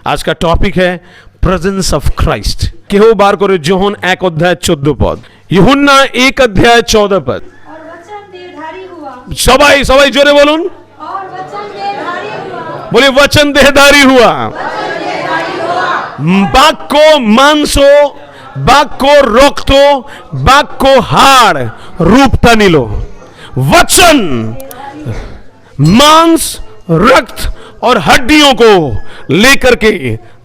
आज का टॉपिक है प्रेजेंस ऑफ क्राइस्ट। केहो बार करे जोहन 1 अध्याय 14 पद, यूहन्ना 1 अध्याय 14 पद। और वचन देहधारी हुआ। सबाई सबाई जोरे बोलून। और वचन देहधारी हुआ। बोले वचन देहधारी हुआ। वचन देहधारी हुआ। बाको मांसो, बाको रक्तो, बाको हाड़ रूपता नीलो। वचन मांस, रक्त और हड्डियों को लेकर के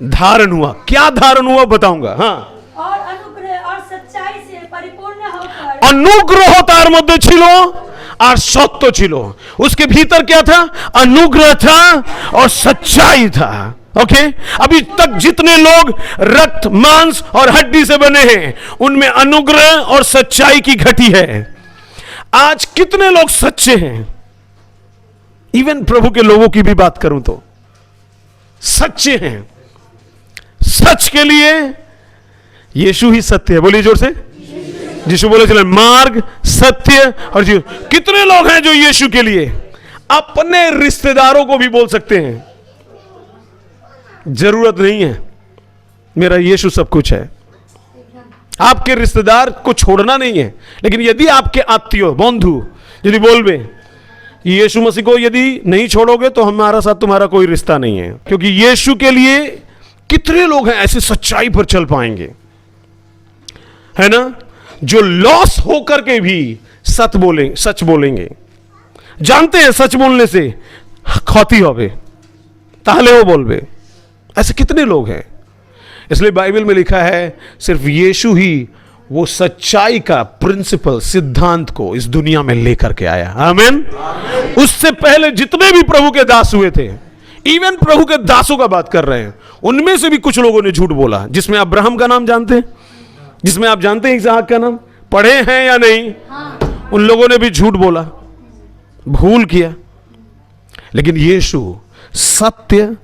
धारण हुआ। क्या धारण हुआ बताऊंगा। हाँ, और अनुग्रह और सच्चाई से परिपूर्ण होकर अनुग्रह तार मध्य छिलो और सत्य छिलो। उसके भीतर क्या था? अनुग्रह था और सच्चाई था। ओके, अभी तक जितने लोग रक्त मांस और हड्डी से बने हैं उनमें अनुग्रह और सच्चाई की घटी है। आज कितने लोग सच्चे हैं? इवन प्रभु के लोगों की भी बात करूं तो सच्चे हैं। सच के लिए यीशु ही सत्य है। बोलिए जोर से, यीशु बोले चले मार्ग, सत्य और जीवन। कितने लोग हैं जो यीशु के लिए अपने रिश्तेदारों को भी बोल सकते हैं जरूरत नहीं है, मेरा यीशु सब कुछ है। आपके रिश्तेदार को छोड़ना नहीं है, लेकिन यदि आपके आत्मीय बंधु यदि बोलबे यीशु मसीह को यदि नहीं छोड़ोगे तो हमारा साथ तुम्हारा कोई रिश्ता नहीं है। क्योंकि यीशु के लिए कितने लोग हैं ऐसे सच्चाई पर चल पाएंगे, है ना, जो लॉस होकर के भी सच बोलेंगे। जानते हैं सच बोलने से क्षति होवे, ताहले वो बोलबे। ऐसे कितने लोग हैं। इसलिए बाइबल में लिखा है सिर्फ यीशु ही वो सच्चाई का प्रिंसिपल, सिद्धांत को इस दुनिया में लेकर के आया। आमीन। उससे पहले जितने भी प्रभु के दास हुए थे, इवन प्रभु के दासों का बात कर रहे हैं, उनमें से भी कुछ लोगों ने झूठ बोला। जिसमें अब्राहम का नाम जानते हैं, जिसमें आप जानते हैं इसहाक का नाम, पढ़े हैं या नहीं? उन लोगों ने भी झूठ बोला, भूल किया। लेकिन यीशु सत्य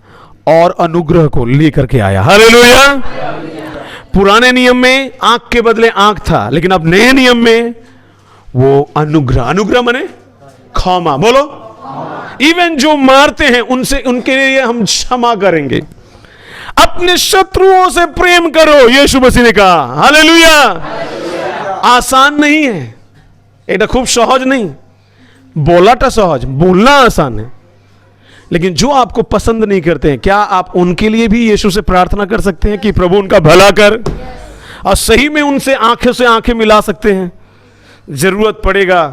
और अनुग्रह को लेकर के आया। हालेलुया। पुराने नियम में आंख के बदले आंख था, लेकिन अब नए नियम में वो अनुग्रह। अनुग्रह माने क्षमा। बोलो, इवन जो मारते हैं उनसे, उनके लिए हम क्षमा करेंगे। अपने शत्रुओं से प्रेम करो, यीशु मसीह ने कहा। हालेलुया। आसान नहीं है, এটা खूब सहज नहीं, बोलाटा सहज, बोलना आसान है। लेकिन जो आपको पसंद नहीं करते हैं, क्या आप उनके लिए भी यीशु से प्रार्थना कर सकते हैं कि प्रभु उनका भला कर? और सही में उनसे आंखें से आंखें मिला सकते हैं? जरूरत पड़ेगा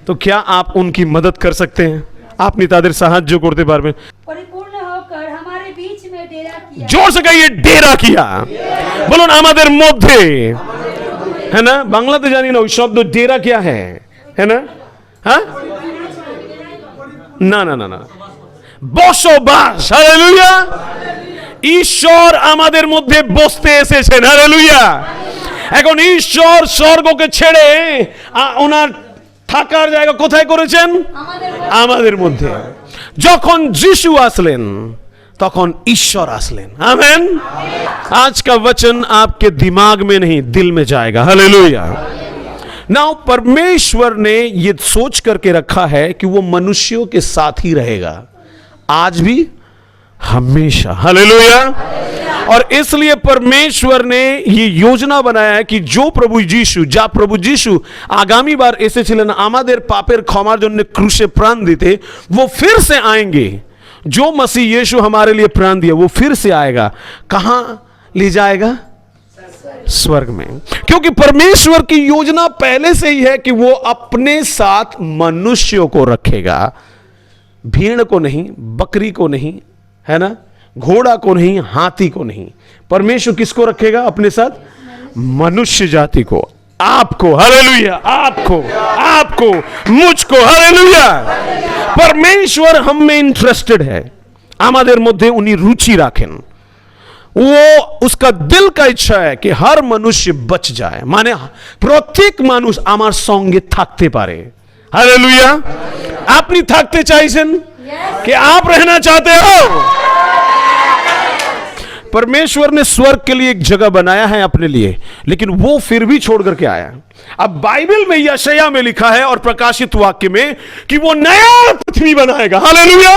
तो क्या आप उनकी मदद कर सकते हैं? आप नितादेर साहाज्य करते पारबेन। परिपूर्ण होकर हमारे बीच में डेरा किया। जोर से कहिए, डेरा किया। बोलो ना, आमादेर मध्य, है ना। बांग्लाते जानी ना शब्द डेरा क्या है ना? हाँ, ना ना ना ना, বসবাস। হালেলুয়া। ঈশ্বর আমাদের মধ্যে বসতে এসেছেন। হালেলুয়া। এখন ঈশ্বর স্বর্গকে ছেড়ে ওনার থাকার জায়গা কোথায় করেছেন? আমাদের মধ্যে। যখন যিশু আসলেন তখন ঈশ্বর আসলেন। आमीन। आज का वचन आपके दिमाग में नहीं, दिल में जाएगा। हालेलुया। नाउ परमेश्वर ने ये सोच करके रखा है कि वो मनुष्यों के साथ ही रहेगा, आज भी हमेशा। हालेलुया। और इसलिए परमेश्वर ने ये योजना बनाया है कि जो प्रभु यीशु आगामी बार ऐसे ছিলেন আমাদের পাপের ক্ষমার জন্য ক্রুশে প্রাণ দিতে, वो फिर से आएंगे। जो मसीह यीशु हमारे लिए प्राण दिया वो फिर से आएगा। कहां ले जाएगा? स्वर्ग में। क्योंकि परमेश्वर की योजना पहले से ही है कि वो अपने साथ मनुष्यों को रखेगा। भेड़ को नहीं, बकरी को नहीं, है ना, घोड़ा को नहीं, हाथी को नहीं। परमेश्वर किसको रखेगा अपने साथ? मनुष्य जाति को, आपको। हालेलुया। आपको, मुझको। हालेलुया। परमेश्वर हम में इंटरेस्टेड है, আমাদের মধ্যে উনি रुचि রাখেন। वो उसका दिल का इच्छा है कि हर मनुष्य बच जाए, माने प्रत्येक मानुष আমার সঙ্গে থাকতে পারে। हालेलुया। আপনি থাকতে চাইছেন कि आप रहना चाहते हो? परमेश्वर ने स्वर्ग के लिए एक जगह बनाया है अपने लिए, लेकिन वो फिर भी छोड़ करके आया। अब बाइबल में यशायाह में लिखा है और प्रकाशित वाक्य में कि वो नया पृथ्वी बनाएगा। हालेलुया।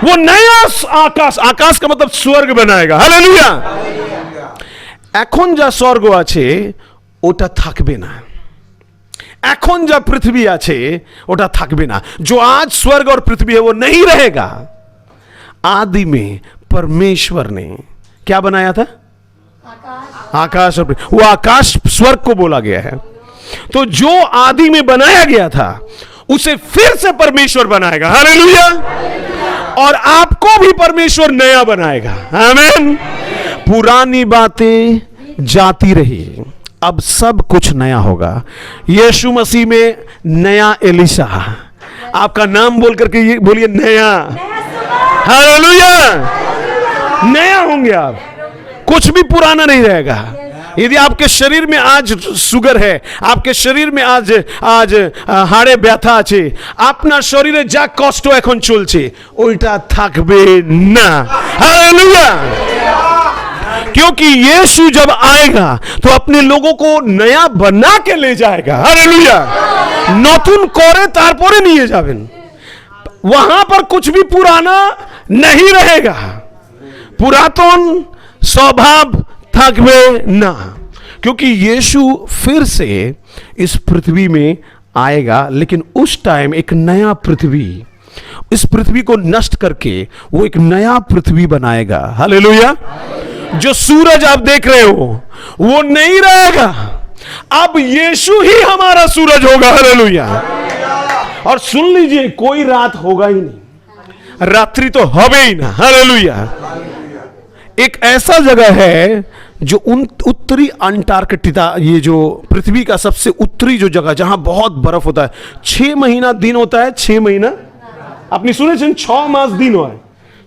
वो नया आकाश, आकाश का मतलब स्वर्ग बनाएगा। हालेलुया। এখন যা স্বর্গ আছে ওটা থাকবে না, এখন যা पृथ्वी আছে ওটা থাকবে না। जो आज स्वर्ग और पृथ्वी है वो नहीं रहेगा। आदि में परमेश्वर ने क्या बनाया था? आकाश और पृथ्वी। वो आकाश स्वर्ग को बोला गया है। तो जो आदि में बनाया गया था उसे फिर से परमेश्वर बनाएगा। हालेलुया। और आपको भी परमेश्वर नया बनाएगा। आमीन। पुरानी बातें जाती रही, अब सब कुछ नया होगा। यीशु मसीह में नया एलिशा, आपका नाम बोल करके ये बोलिए नया। हालेलुया। नया होंगे आप, कुछ भी पुराना नहीं रहेगा। यदि आपके शरीर में आज सुगर है, आपके शरीर में आज हाड़े ব্যথা আছে, আপনার শরীরে যা কষ্ট এখন চলছে ওইটা থাকবে না। हालेलुया। क्योंकि यीशु जब आएगा तो अपने लोगों को नया बना के ले जाएगा। हालेलुया। নতুন করে তারপরে নিয়ে যাবেন। वहां पर कुछ भी पुराना नहीं रहेगा, पुरातन स्वभाव থাকবে না। क्योंकि यीशु फिर से इस पृथ्वी में आएगा, लेकिन उस टाइम एक नया पृथ्वी, इस पृथ्वी को नष्ट करके वो एक नया पृथ्वी बनाएगा। हालेलुया। जो सूरज आप देख रहे हो वो नहीं रहेगा, अब यीशु ही हमारा सूरज होगा। हालेलुया। और सुन लीजिए, कोई रात होगा ही नहीं, रात्रि तो होवे ही ना। हालेलुया। एक ऐसा जगह है जो उत्तरी अंटार्कटिका, ये जो पृथ्वी का सबसे उत्तरी जो जगह जहां बहुत बर्फ होता है, 6 महीना दिन होता है, 6 महीना अपनी सुने 6 मास दिन हो,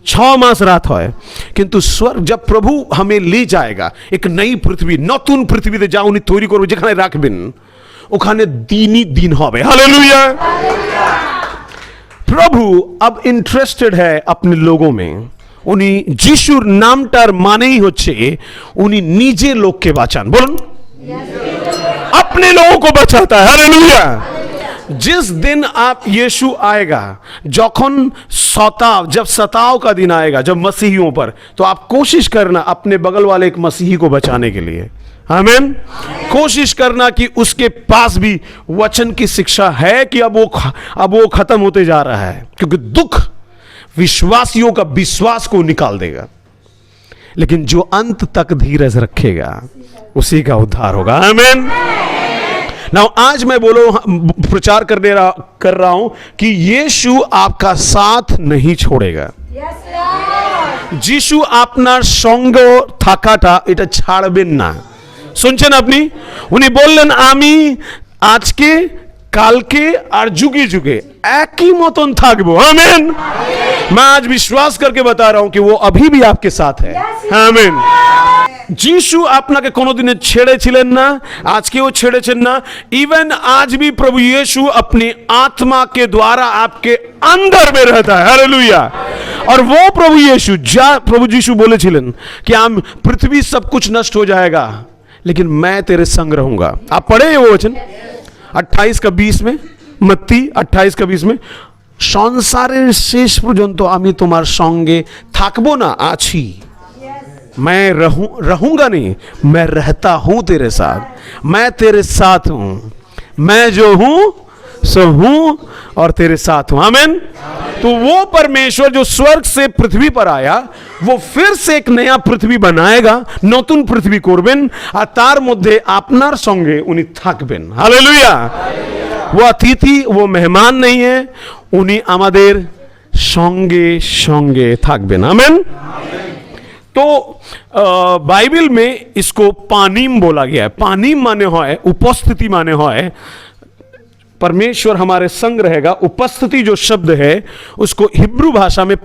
6 मास रात হয়। কিন্তু স্বর্গ जब प्रभु हमें ले जाएगा एक नई पृथ्वी, নতুন পৃথিবীতে যা উনি তৈরি করবে, যেখানে রাখবেন ওখানে দিনই দিন হবে। हालेलुया। प्रभु अब इंटरेस्टेड है अपने लोगों में। উনি যিশুর নামটার মানেই হচ্ছে উনি নিজে লোককে বাঁচান। বলুন, अपने लोगों को बचाता है। हालेलुया। जिस दिन आप यीशु आएगा, जब सताव का दिन आएगा, जब मसीहियों पर, तो आप कोशिश करना अपने बगल वाले एक मसीही को बचाने के लिए। आमीन। कोशिश करना कि उसके पास भी वचन की शिक्षा है कि अब वो खत्म होते जा रहा है, क्योंकि दुख विश्वासियों का विश्वास को निकाल देगा, लेकिन जो अंत तक धीरज रखेगा उसी का उद्धार होगा। आमीन। नाउ आज मैं प्रचार कर रहा हूं कि यीशु आपका साथ नहीं छोड़ेगा। যিশু আপনার সঙ্গ থাকাটা এটা ছাড়বেন না। শুনছেন আপনি? উনি বললেন আমি আজকে, কালকে আর যুগে যুগে একই মতন থাকবো। आमीन। मैं आज विश्वास करके बता रहा हूं कि वो अभी भी आपके साथ है। आमीन। যিশু আপনাকে কোনোদিনে ছেড়েছিলেন না, আজকেও ছেড়েছেন না। इवन आज भी प्रभु यीशु अपनी आत्मा के द्वारा आपके अंदर में रहता है। हालेलुया। और वो प्रभु यीशु बोलेছিলেন कि हम पृथ्वी सब कुछ नष्ट हो जाएगा, लेकिन मैं तेरे संग रहूंगा। आप पढ़े वो वचन 28 का 20 में, मत्ती 28 का 20 में, সংসারের শেষ পর্যন্ত আমি তোমার সঙ্গে থাকবো না, আছি। मैं रहूंगा नहीं, मैं रहता हूं तेरे साथ, मैं तेरे साथ हूं, मैं जो हूं सो हूं और तेरे साथ हूं। आमीन। तो वो परमेश्वर जो स्वर्ग से पृथ्वी पर आया, वो फिर से एक नया पृथ्वी बनाएगा, নতুন পৃথিবী করবেন, আর তার মধ্যে আপনার সঙ্গে উনি থাকবেন। हालेलुया। वो अतिथि, वो मेहमान नहीं है, উনি আমাদের সঙ্গে সঙ্গে থাকবেন। आमीन। तो बाइबल में इसको पानीम बोला गया है। पानीम माने है उपस्थिति, माने है परमेश्वर हमारे संग रहेगा। उपस्थिति जो शब्द है उसको हिब्रू भाषा में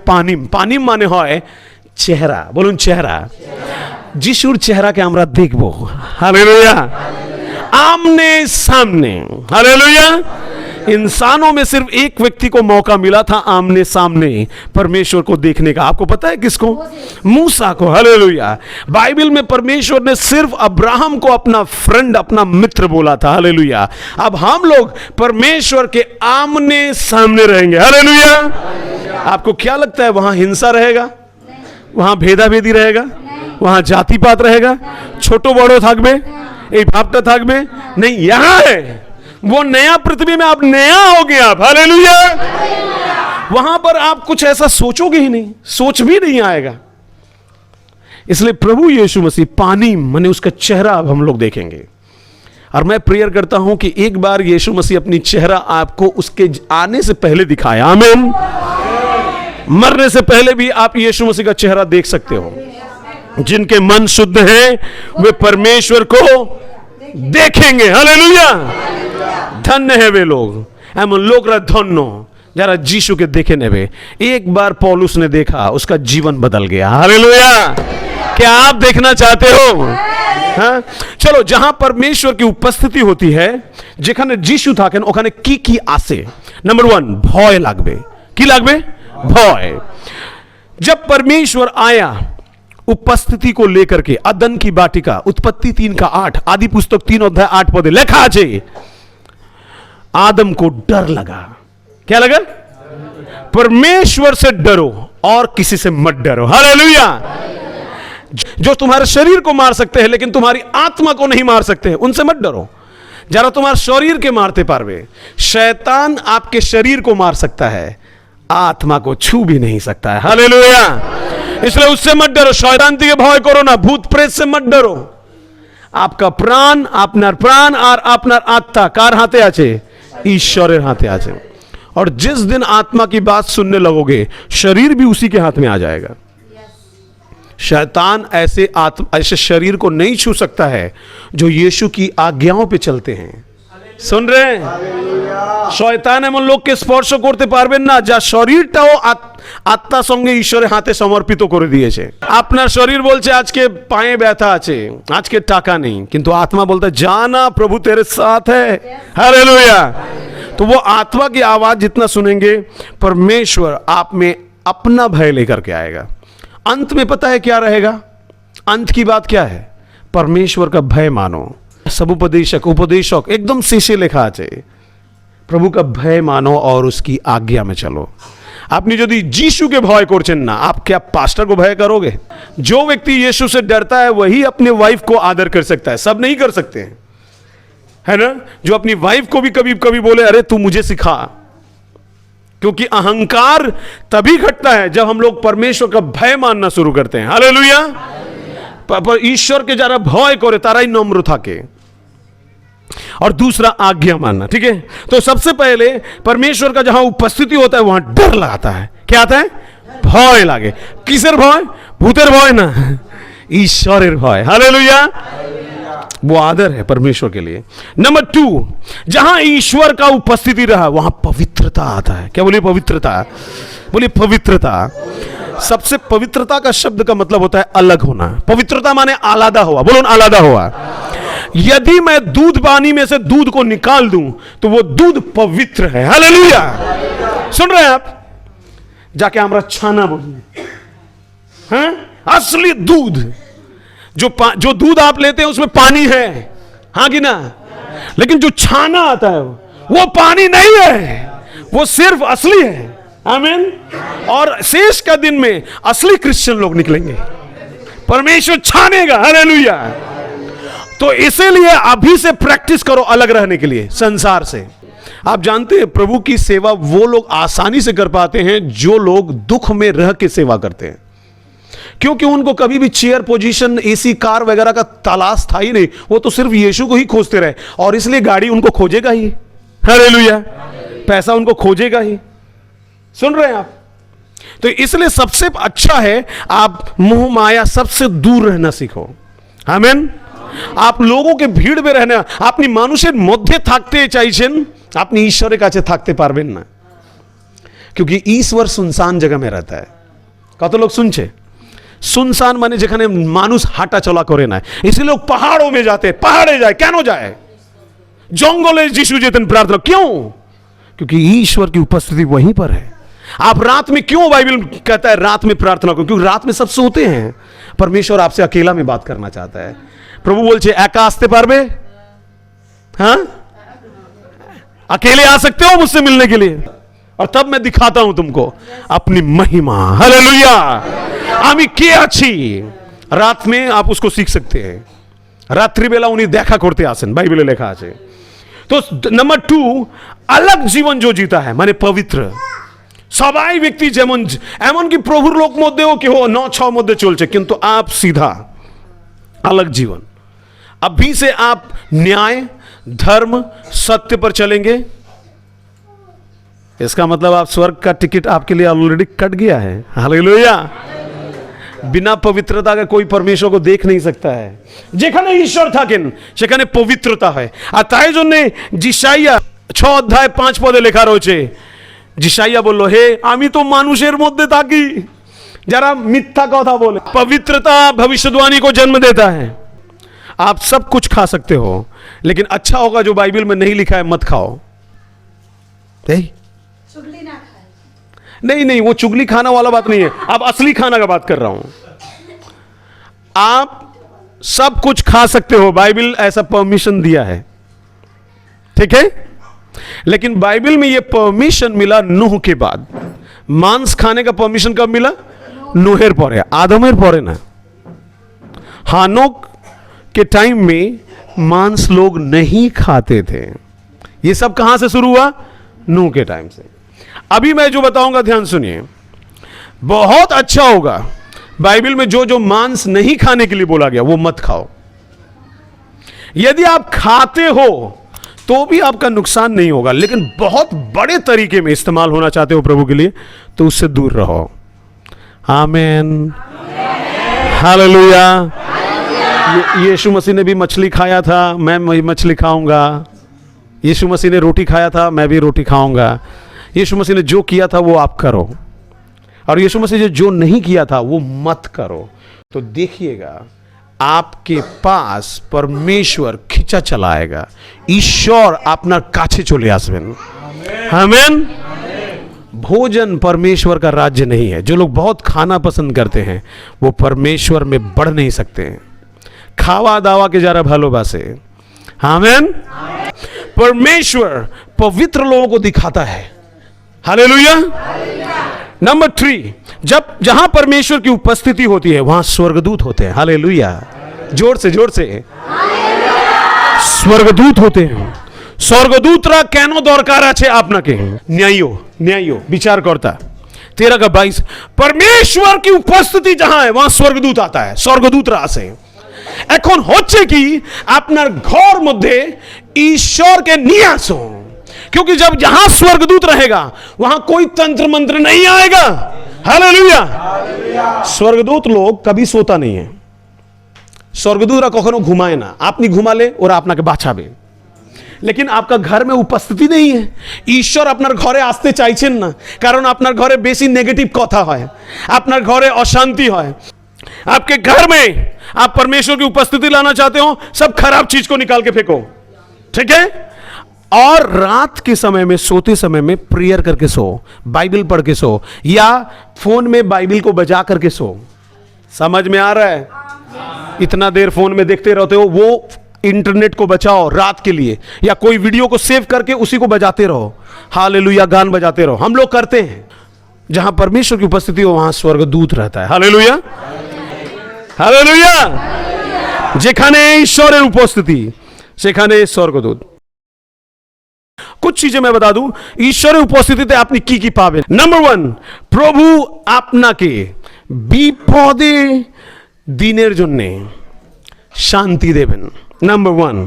पानीम माने है चेहरा। बोलून चेहरा। যিশুর চেহারাকে আমরা দেখবো। हालेलुया। आमने सामने। हालेलुया। इंसानों में सिर्फ एक व्यक्ति को मौका मिला था आमने सामने परमेश्वर को देखने का। आपको पता है किसको? मूसा को। हालेलुया। बाइबल में परमेश्वर ने सिर्फ अब्राहम को अपना फ्रेंड, अपना मित्र बोला था। हालेलुया। अब हम लोग परमेश्वर के आमने सामने रहेंगे। हालेलुया। आपको क्या लगता है वहां हिंसा रहेगा? वहां भेदाभेदी रहेगा? वहां जाति पात रहेगा? छोटो बड़ो থাকবে? এই ভাবটা থাকবে? नहीं, यहां है वो नया पृथ्वी में। आप नया हो गए आप। हालेलुया। वहां पर आप कुछ ऐसा सोचोगे ही नहीं, सोच भी नहीं आएगा। इसलिए प्रभु यीशु मसीह पानी माने उसका चेहरा अब हम लोग देखेंगे। और मैं प्रेयर करता हूं कि एक बार यीशु मसीह अपनी चेहरा आपको उसके आने से पहले दिखाए। आमीन। मरने से पहले भी आप यीशु मसीह का चेहरा देख सकते हो। जिनके मन शुद्ध हैं वे परमेश्वर को देखेंगे। हालेलुया। धन्य है वे लोग। एमन लोकरा धन्य जरा जीशु के देखे नेबे। एक बार पौलुस ने देखा, उसका जीवन बदल गया। हालेलुया। क्या आप देखना चाहते हो? हाँ? चलो, जहां परमेश्वर की उपस्थिति होती है, যেখানে जीशु থাকেন ওখানে কি আসে? नंबर 1 भय লাগবে। কি লাগবে? भय। जब परमेश्वर आया उपस्थिति को लेकर के, अदन की बाटिका, उत्पत्ति 3:8, आदि पुस्तक 3:8 लिखा है, आदम को डर लगा। क्या लगा? परमेश्वर से डरो और किसी से मत डरो। हालेलुया। जो तुम्हारे शरीर को मार सकते हैं लेकिन तुम्हारी आत्मा को नहीं मार सकते हैं, उनसे मत डरो। जरा तुम्हारे शरीर के मारते पारवे। शैतान आपके शरीर को मार सकता है, आत्मा को छू भी नहीं सकता है। हालेलुया। इसलिए उससे मत डरो। शैतान के भय करो ना। भूत प्रेत से मत डरो। आपका प्राण, आपनार प्राण और आपनार आत्मा कार हाथे आछे? ईश्वरेर हाथे आछे। और जिस दिन आत्मा की बात सुनने लगोगे, शरीर भी उसी के हाथ में आ जाएगा। शैतान ऐसे शरीर को नहीं छू सकता है जो यीशु की आज्ञाओं पे चलते हैं। सुन रहे हैं? শয়তান এমন লোককে স্পর্শ করতে পারবেন না যা শরীরটাও আত্মার সঙ্গে ঈশ্বরের হাতে সমর্পিত করে দিয়েছে। আপনার শরীর বলছে আজকে পায়ে ব্যথা আছে, আজকে টাকা নেই, কিন্তু आत्मा बोलता है जाना प्रभु तेरे साथ है। हालेलुया। तो वो आत्मा की आवाज जितना सुनेंगे, परमेश्वर आप में अपना भय लेकर के आएगा। अंत में पता है क्या रहेगा? अंत की बात क्या है? परमेश्वर का भय मानो। सब उपदेशक एकदम शीशे लिखा है, प्रभु का भय मानो और उसकी आज्ञा में चलो। आपने यदि जीशु के भय करছেন ना, आप क्या पास्टर को भय करोगे? जो व्यक्ति यीशु से डरता है वही अपने वाइफ को आदर कर सकता है। सब नहीं कर सकते हैं, है ना? जो अपनी वाइफ को भी कभी कभी बोले अरे तू मुझे सिखा, क्योंकि अहंकार तभी घटता है जब हम लोग परमेश्वर का भय मानना शुरू करते हैं। हालेलुया। पर ईश्वर के जरा भय करे तारा ही नम्र থাকে। और दूसरा आज्ञा मानना। ठीक है। तो सबसे पहले परमेश्वर का जहां उपस्थिति होता है वहां डर लगाता है। क्या आता है? भय लागे। किसर भय? भूतेर भय ना, ईश्वरेर भय। हालेलुया। वो आदर है परमेश्वर के लिए। नंबर 2, जहां ईश्वर का उपस्थिति रहा वहां पवित्रता आता है। क्या बोलिए? पवित्रता। बोलिए पवित्रता। सबसे पवित्रता का शब्द का मतलब होता है अलग होना। पवित्रता माने आलादा हुआ। बोलो आलादा हुआ। यदि मैं दूध पानी में से दूध को निकाल दूं तो वो दूध पवित्र है। हालेलुया। सुन रहे हैं आप? जाके हमरा छाना बोलिए। हैं? असली दूध। जो दूध आप लेते हैं उसमें पानी है, हाँ कि ना? लेकिन जो छाना आता है वो पानी नहीं है, वो सिर्फ असली है। आमीन। और शेष का दिन में असली क्रिश्चियन लोग निकलेंगे, परमेश्वर छानेगा। हालेलुया। तो इसीलिए अभी से प्रैक्टिस करो अलग रहने के लिए संसार से। आप जानते हैं प्रभु की सेवा वो लोग आसानी से कर पाते हैं जो लोग दुख में रह के सेवा करते हैं, क्योंकि उनको कभी भी चेयर पोजीशन, एसी कार वगैरह का तलाश था ही नहीं। वो तो सिर्फ यीशु को ही खोजते रहे और इसलिए गाड़ी उनको खोजेगा ही। हालेलुया। पैसा उनको खोजेगा ही। सुन रहे हैं आप? तो इसलिए सबसे अच्छा है आप मोह माया सबसे दूर रहना सीखो। आमीन। आप लोगों के भीड़ में रहना, अपनी মানুষের মধ্যে থাকতে চাইছেন, আপনি ঈশ্বরের কাছে থাকতে পারবেন না, क्योंकि ईश्वर सुनसान जगह में रहता है। কত লোক শুনছে? सुनसान माने যেখানে মানুষ হাঁটা চলা করে না। इसलिए लोग पहाड़ों में जाते हैं। पहाड़े जाए, কেন যায়? জঙ্গলে যিশু যেতেন প্রার্থনা। क्यों? क्योंकि ईश्वर की उपस्थिति वहीं पर है। आप रात में क्यों, बाइबल कहता है रात में प्रार्थना करो, क्योंकि रात में सब सोते हैं। परमेश्वर आपसे अकेला में बात करना चाहता है। प्रभु बोलছে एका आस्ते पारबे, हाँ अकेले आ सकते हो मुझसे मिलने के लिए, और तब मैं दिखाता हूं तुमको अपनी महिमा। हालेलुया। आमी के अच्छी रात में आप उसको सीख सकते हैं। रात्रि बेला उन्हें देखा करते आसन बाइबले लेखा আছে। तो नंबर 2, अलग जीवन जो जीता है माने पवित्र। सबाई व्यक्ति যেমন এমনকি প্রভুর লোক মধ্যেও কেউ 9-6 মধ্যে চলছে, কিন্তু आप सीधा अलग जीवन। अभी से आप न्याय, धर्म, सत्य पर चलेंगे, इसका मतलब आप स्वर्ग का टिकट आपके लिए ऑलरेडी कट गया है। हालेलुया। बिना पवित्रता के कोई परमेश्वर को देख नहीं सकता है। যেখানে ঈশ্বর থাকেন সেখানে পবিত্রতা হয়। আর তাই জন্য যিশাইয়া 6 অধ্যায় 5 পদে লেখা রয়েছে, যিশাইয়া বলল, হে আমি তো মানুষের মধ্যে থাকি যারা মিথ্যা কথা বলে। पवित्रता भविष्यवाणी को जन्म देता है। आप सब कुछ खा सकते हो, लेकिन अच्छा होगा जो बाइबल में नहीं लिखा है मत खाओ। चुगली ना खाए। नहीं नहीं, वो चुगली खाना वाला बात नहीं है, अब असली खाना का बात कर रहा हूं। आप सब कुछ खा सकते हो, बाइबल ऐसा परमिशन दिया है, ठीक है। लेकिन बाइबल में यह परमिशन मिला नूह के बाद। मांस खाने का परमिशन कब मिला? नूहेर परे, आदमेर परे ना। हानोक के टाइम में मांस लोग नहीं खाते थे। यह सब कहां से शुरू हुआ? नूह के टाइम से। अभी मैं जो बताऊंगा ध्यान सुनिए, बहुत अच्छा होगा। बाइबल में जो जो मांस नहीं खाने के लिए बोला गया वो मत खाओ। यदि आप खाते हो तो भी आपका नुकसान नहीं होगा, लेकिन बहुत बड़े तरीके में इस्तेमाल होना चाहते हो प्रभु के लिए तो उससे दूर रहो। आमीन, हालेलुया। यीशु मसीह ने भी मछली खाया था, मैं मछली खाऊंगा। यीशु मसीह ने रोटी खाया था, मैं भी रोटी खाऊंगा। यीशु मसीह ने जो किया था वो आप करो, और यीशु मसीह ने जो नहीं किया था वो मत करो। तो देखिएगा आपके पास परमेश्वर खिंचा चलाएगा। ईश्वर अपना काछे चले आसबेन। आमीन। भोजन परमेश्वर का राज्य नहीं है। जो लोग बहुत खाना पसंद करते हैं वो परमेश्वर में बढ़ नहीं सकते हैं। खावा दावा के जरा भालोबासे। आमीन। परमेश्वर पवित्र लोगों को दिखाता है। हालेलुया। नंबर 3, जब जहां परमेश्वर की उपस्थिति होती है वहां स्वर्गदूत होते हैं। हालेलुया। जोर से स्वर्गदूत होते हैं। स्वर्गदूतरा केनो दरकार आछे आपनाके? न्यायो विचार करता 13 का 22। परमेश्वर की उपस्थिति जहां है वहां स्वर्गदूत आता है। स्वर्गदूतरा आसे। এখন হচ্ছে কি আপনার ঘর মধ্যে ঈশ্বরকে নিয়ে আসো, क्योंकि जब जहां स्वर्गदूत रहेगा वहां कोई तंत्र मंत्र नहीं आएगा। हालेलुया। स्वर्गदूत लोग कभी सोता नहीं है। स्वर्गदूतरा कखनो घुमाए ना, आपनी घुमाले ওরা আপনাকে বাঁচাবে। लेकिन आपका घर में उपस्थिति नहीं है। ईश्वर আপনার ঘরে আসতে চাইছেন না, কারণ আপনার ঘরে বেশি নেগেটিভ কথা হয়, আপনার ঘরে অশান্তি হয়। आपके घर में आप परमेश्वर की उपस्थिति लाना चाहते हो, सब खराब चीज को निकाल के फेंको, ठीक है। और रात के समय में सोते समय में प्रेयर करके सो, बाइबल पढ़ के सो, या फोन में बाइबल को बजा करके सो। समझ में आ रहा है? इतना देर फोन में देखते रहते हो, वो इंटरनेट को बचाओ रात के लिए, या कोई वीडियो को सेव करके उसी को बजाते रहो। हालेलुया गान बजाते रहो। हम लोग करते हैं। जहां परमेश्वर की उपस्थिति हो वहां स्वर्गदूत रहता है। Hallelujah, hallelujah. যেখানে ঈশ্বরের উপস্থিতি সেখানে স্বর্গদূত। कुछ चीजें मैं बता दूं ঈশ্বরের উপস্থিতিতে আপনি কি কি পাবেন। नंबर 1, প্রভু আপনাকে বিপদে দিনের জন্য शांति देवेन। नंबर 1,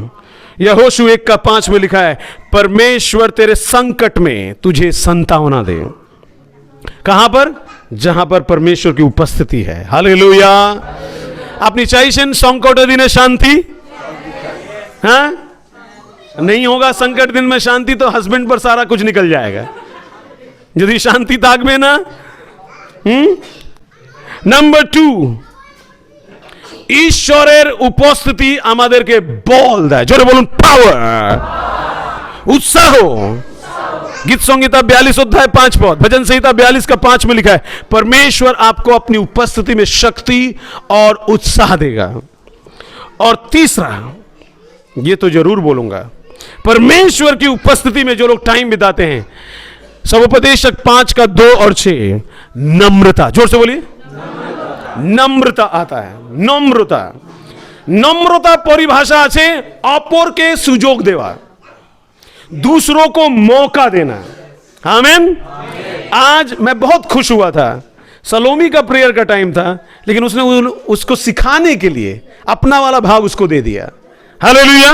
यहोशू 1 का 5 में लिखा है, परमेश्वर तेरे संकट में तुझे संतावना दे। कहां पर? जहां पर परमेश्वर की उपस्थिति है। हालेलुया। अपनी चाइছেন संकट दिन शांति? हाँ, नहीं होगा संकट दिन में शांति तो हस्बैंड पर सारा कुछ निकल जाएगा यदि शांति থাকবে না। नंबर 2, ঈশ্বরের উপস্থিতি আমাদেরকে বল দেয়। জোরে বলুন পাওয়ার, উৎসাহ। गीत संहिता 42 अध्याय 5 पद, भजन संहिता 42 का 5 में लिखा है, परमेश्वर आपको अपनी उपस्थिति में शक्ति और उत्साह देगा। और तीसरा, ये तो जरूर बोलूंगा, परमेश्वर की उपस्थिति में जो लोग टाइम बिताते हैं, सवोपदेशक 5 का 2 और 6, नम्रता, जोर से बोलिए, नम्रता आता है। नम्रता, नम्रता परिभाषा আছে অপরকে সুযোগ দেওয়া, दूसरों को मौका देना। आमीन। आज मैं बहुत खुश हुआ था, सलोमी का प्रेयर का टाइम था, लेकिन उसने उसको सिखाने के लिए अपना वाला भाग उसको दे दिया। हालेलुया।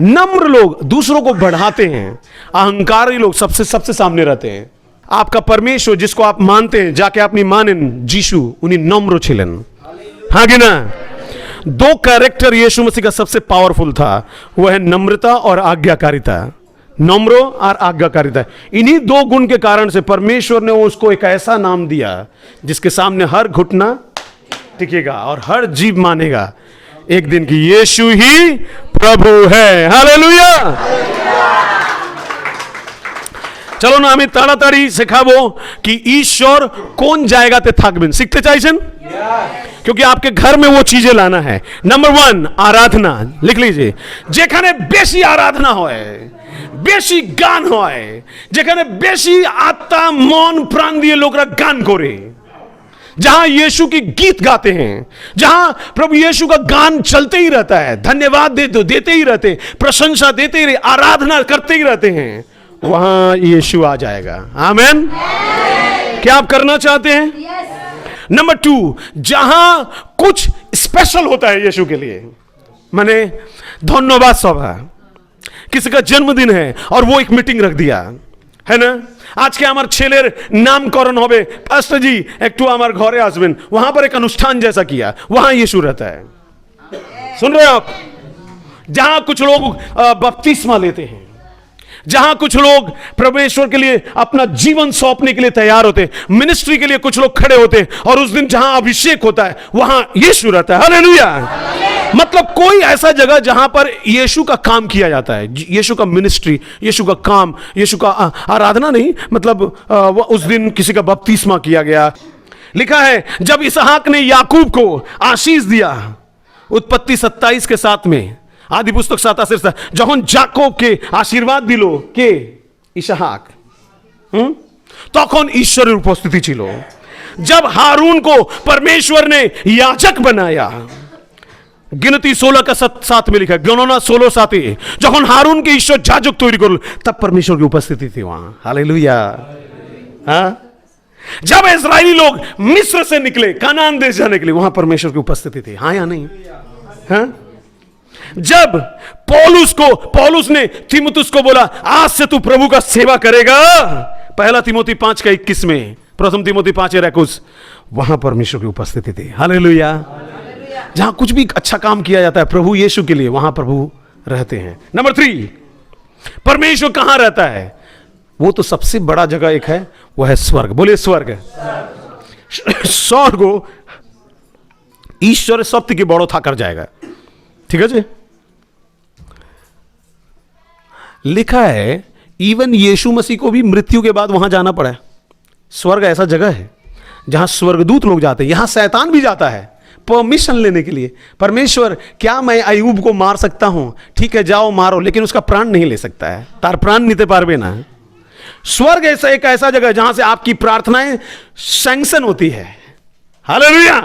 नम्र लोग दूसरों को बढ़ाते हैं, अहंकारी लोग सबसे सामने रहते हैं। आपका परमेश्वर जिसको आप मानते हैं, जाके अपनी मानें जीशु उन्हीं नम्र छिलन, हाँ कि ना। दो कैरेक्टर यीशु मसीह का सबसे पावरफुल था, वह है नम्रता और आज्ञाकारिता। नम्र और आज्ञाकारिता, इन्हीं दो गुण के कारण से परमेश्वर ने उसको एक ऐसा नाम दिया जिसके सामने हर घुटना टिकेगा और हर जीभ मानेगा एक दिन की यीशु ही प्रभु है। हालेलुया। चलो ना हमें ताड़ाताड़ी শেখাবো कि ईश्वर কোন জায়গাতে থাকবেন, শিখতে চাইছেন? क्योंकि आपके घर में वो चीजें लाना है। नंबर 1, आराधना, लिख लीजिए। যেখানে বেশি আরাধনা হয়, বেশি গান হয়, যেখানে বেশি আত্মা মন প্রাণ দিয়ে লোকরা গান করে, जहां यीशु की गीत गाते हैं, जहां प्रभु यीशु का गान चलते ही रहता है, धन्यवाद देते ही रहते, प्रशंसा देते ही, आराधना करते ही रहते हैं, वहां यीशु आ जाएगा। आमेन। क्या आप करना चाहते हैं? नंबर 2, जहां कुछ स्पेशल होता है यीशु के लिए, माने धन्यवाद सभा, किसी का जन्मदिन है और वो एक मीटिंग रख दिया है ना, आज के আমার ছেলের नामकरण হবে, पास्टर जी একটু আমার ঘরে আসবেন, वहां पर एक अनुष्ठान जैसा किया, वहां यीशु रहता है। सुन रहे हो आप? जहां कुछ लोग बपतिस्मा लेते हैं, जहां कुछ लोग परमेश्वर के लिए अपना जीवन सौंपने के लिए तैयार होते हैं, मिनिस्ट्री के लिए कुछ लोग खड़े होते हैं, और उस दिन जहां अभिषेक होता है वहां यीशु रहता है। हालेलुया। मतलब कोई ऐसा जगह जहां पर यीशु का काम किया जाता है, यीशु का मिनिस्ट्री, यीशु का काम, यीशु का आराधना नहीं, मतलब उस दिन किसी का बपतिस्मा किया गया। लिखा है जब इसहाक ने याकूब को आशीष दिया, उत्पत्ति 27 के 7 में, आदि पुस्तक 27, যখন যাকবকে আশীর্বাদ দিল কে? ইসহাক। তখন ঈশ্বরের উপস্থিতি ছিল। जब हारून को परमेश्वर ने याजक बनाया, गिनती 16 का 7 में लिखा है, गणना 16:7, যখন हारून के ईश्वर याजक तैयार करल, तब परमेश्वर की उपस्थिति थी वहां। हालेलुया। हाँ, जब इस्राएली लोग मिस्र से निकले कनान देश जाने के लिए, वहां परमेश्वर की उपस्थिति थी। हाँ या नहीं? हाँ। जब पौलुस ने तीमुथियुस को बोला आज से तू प्रभु का सेवा करेगा, पहला तीमुथी 5 का 21 में, प्रथम तीमुथी 5:21, वहां परमेश्वर की उपस्थिति थी। हालेलुया। जहां कुछ भी अच्छा काम किया जाता है प्रभु यीशु के लिए, वहां प्रभु रहते हैं। नंबर 3, परमेश्वर कहां रहता है? वो तो सबसे बड़ा जगह एक है, वो है स्वर्ग। बोलिए स्वर्ग। स्वर्ग ईश्वर सत्य की बड़ो था कर जाएगा। ठीक है जी। लिखा है इवन यीशु मसीह को भी मृत्यु के बाद वहां जाना पड़ा। स्वर्ग ऐसा जगह है जहां स्वर्गदूत लोग जाते हैं, यहां शैतान भी जाता है परमिशन लेने के लिए। परमेश्वर क्या मैं अय्यूब को मार सकता हूं? ठीक है जाओ मारो, लेकिन उसका प्राण नहीं ले सकता है, तार प्राण नीते पारबे ना। स्वर्ग ऐसा एक ऐसा जगह जहां से आपकी प्रार्थनाएं सैंक्शन होती है। हालेलुया।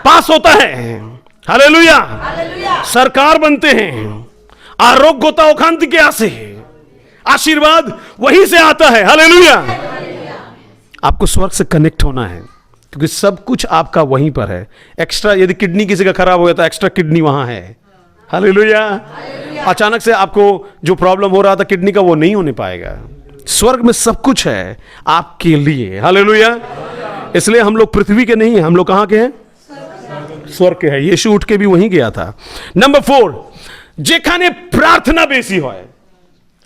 पास होता है। हालेलुया। सरकार बनते हैं, आरोग्य होता ओखान के आसे, आशीर्वाद वहीं से आता है। हालेलुया। आपको स्वर्ग से कनेक्ट होना है, क्योंकि सब कुछ आपका वहीं पर है। एक्स्ट्रा यदि किडनी किसी का खराब हो गया तो एक्स्ट्रा किडनी वहां है। हालेलुया। अचानक से आपको जो प्रॉब्लम हो रहा था किडनी का, वो नहीं होने पाएगा। स्वर्ग में सब कुछ है आपके लिए। हालेलुया। इसलिए हम लोग पृथ्वी के नहीं हैं, हम लोग कहां के हैं? स्वर्ग के है। यीशु उठ के भी वहीं गया था। नंबर 4, যেখানে प्रार्थना बेसी হয়।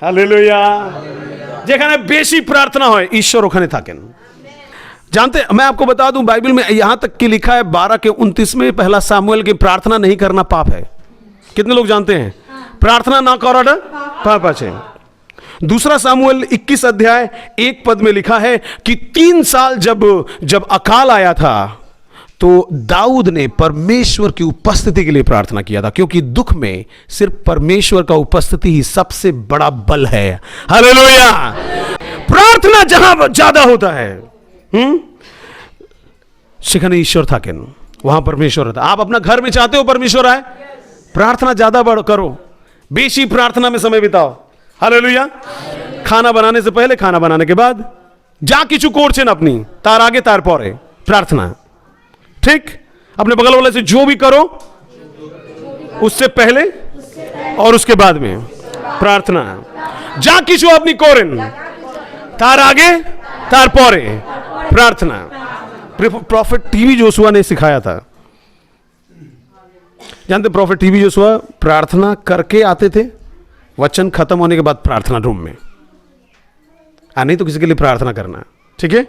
हालेलुया। যেখানে बेसी प्रार्थना হয় ईश्वर ওখানে থাকেন। जानते, मैं आपको बता दूं, बाइबल में यहां तक कि लिखा है 12 के 29 में, पहला सामुएल की प्रार्थना नहीं करना पाप है। कितने लोग जानते हैं? प्रार्थना ना कराटा पाप আছে। दूसरा सामुएल 21 अध्याय 1 पद में लिखा है कि 3 साल जब अकाल आया था तो दाऊद ने परमेश्वर की उपस्थिति के लिए प्रार्थना किया था, क्योंकि दुख में सिर्फ परमेश्वर का उपस्थिति ही सबसे बड़ा बल है। हालेलुया। प्रार्थना जहां ज्यादा होता है সেখানে ईश्वर था কেন, वहां परमेश्वर था। आप अपना घर में चाहते हो परमेश्वर आए, प्रार्थना ज्यादा बढ़ करो, बेशी प्रार्थना में समय बिताओ। हालेलुया। खाना बनाने से पहले, खाना बनाने के बाद, যা কিছু করছেন আপনি তার আগে তার পরে प्रार्थना। ठीक, अपने बगल वाले से जो भी करो उससे पहले और उसके बाद में प्रार्थना। যা কিছু আপনি করেন তার আগে তার পরে प्रार्थना। प्रॉफिट टीवी जोशुआ ने सिखाया था। जानते प्रॉफिट टीवी जोशुआ प्रार्थना करके आते थे, वचन खत्म होने के बाद प्रार्थना रूम में, नहीं तो किसी के लिए प्रार्थना करना। ठीक है।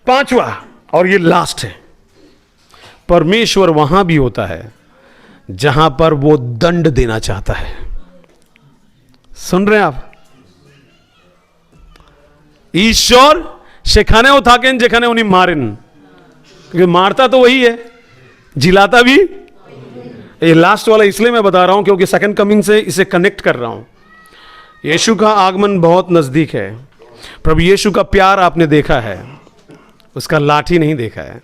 5वां और ये लास्ट है, परमेश्वर वहां भी होता है जहां पर वो दंड देना चाहता है। सुन रहे हैं आप? ईश्वर সেখানেও থাকেন যেখানে উনি মারেন, क्योंकि मारता तो वही है, जिलाता भी। ये लास्ट वाला इसलिए मैं बता रहा हूं क्योंकि सेकंड कमिंग से इसे कनेक्ट कर रहा हूं। यीशु का आगमन बहुत नजदीक है। प्रभु यीशु का प्यार आपने देखा है, उसका लाठी नहीं देखा है।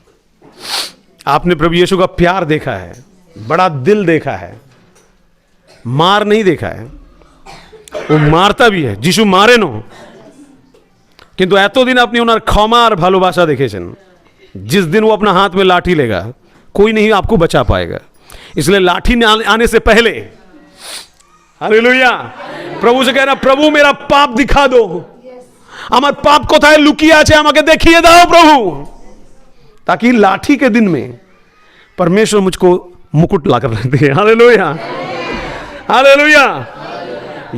आपने प्रभु यीशु का प्यार देखा है, बड़ा दिल देखा है, मार नहीं देखा है। वो मारता भी है, যিশু মারেন, কিন্তু এতদিন আপনি ওনার ক্ষমা আর ভালোবাসা দেখেছেন। जिस दिन वो अपना हाथ में लाठी लेगा कोई नहीं आपको बचा पाएगा। इसलिए लाठी आने से पहले, हालेलुया, प्रभु से कहना, प्रभु मेरा पाप दिखा दो, আমার পাপ কোথায় লুকিয়ে আছে আমাকে দেখিয়ে দাও प्रभु, ताकि लाठी के दिन में परमेश्वर मुझको मुकुट लाकर रखते हैं। Hallelujah, hallelujah.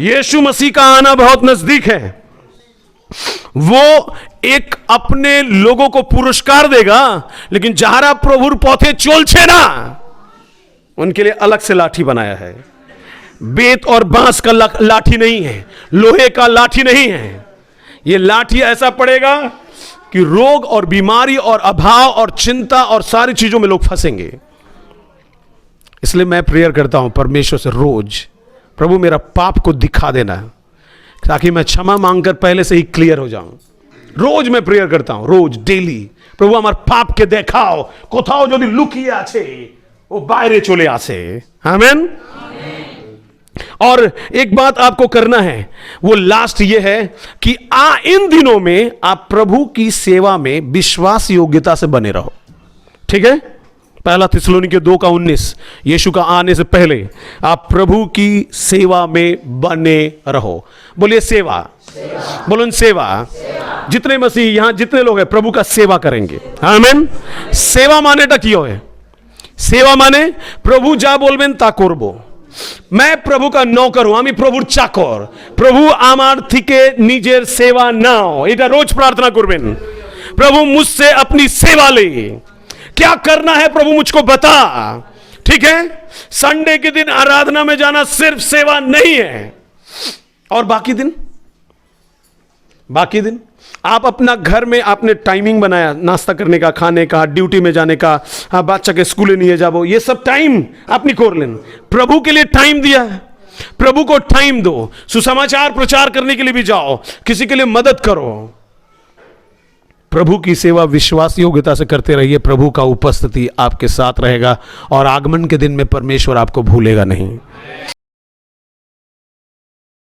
यीशु मसीह का आना बहुत नजदीक है। वो एक अपने लोगों को पुरस्कार देगा, लेकिन যারা প্রভুর পথে চলছে না उनके लिए अलग से लाठी बनाया है। बेत और बांस का लाठी नहीं है, लोहे का लाठी नहीं है। ये लाठी ऐसा पड़ेगा कि रोग और बीमारी और अभाव और चिंता और सारी चीजों में लोग फंसेंगे। इसलिए मैं प्रेयर करता हूं परमेश्वर से रोज, प्रभु मेरा पाप को दिखा देना, ताकि मैं क्षमा मांगकर पहले से ही क्लियर हो जाऊं। रोज मैं प्रेयर करता हूं, रोज डेली, प्रभु আমার পাপকে দেখাও, কোথাও যদি লুকিয়ে আছে ও বাইরে চলে আসে। आमीन। और एक बात आपको करना है, वो लास्ट ये है कि इन दिनों में आप प्रभु की सेवा में विश्वास योग्यता से बने रहो। ठीक है। पहला थिस्सलुनीके 2:19, यीशु का आने से पहले आप प्रभु की सेवा में बने रहो। बोलिए सेवा, बोलो सेवा। जितने मसीह यहां जितने लोग हैं प्रभु का सेवा करेंगे। आमीन। सेवा माने टा कियो है, सेवा माने प्रभु जा बोलबेन ता करबो। मैं प्रभु का नौकर हूं, আমি প্রভুর চাকর। প্রভু আমার থেকে নিজের সেবা নাও, এটা रोज प्रार्थना করবেন। प्रभु मुझसे अपनी सेवा ले, क्या करना है प्रभु मुझको बता। ठीक है। संडे के दिन आराधना में जाना सिर्फ सेवा नहीं है, और बाकी दिन आप अपना घर में आपने टाइमिंग बनाया, नाश्ता करने का, खाने का, ड्यूटी में जाने का, बच्चा के स्कूले नहीं जाओ, ये सब टाइम अपनी कर लेन। प्रभु के लिए टाइम दिया है, प्रभु को टाइम दो। सुसमाचार प्रचार करने के लिए भी जाओ, किसी के लिए मदद करो। प्रभु की सेवा विश्वास योग्यता से करते रहिए। प्रभु का उपस्थिति आपके साथ रहेगा और आगमन के दिन में परमेश्वर आपको भूलेगा नहीं।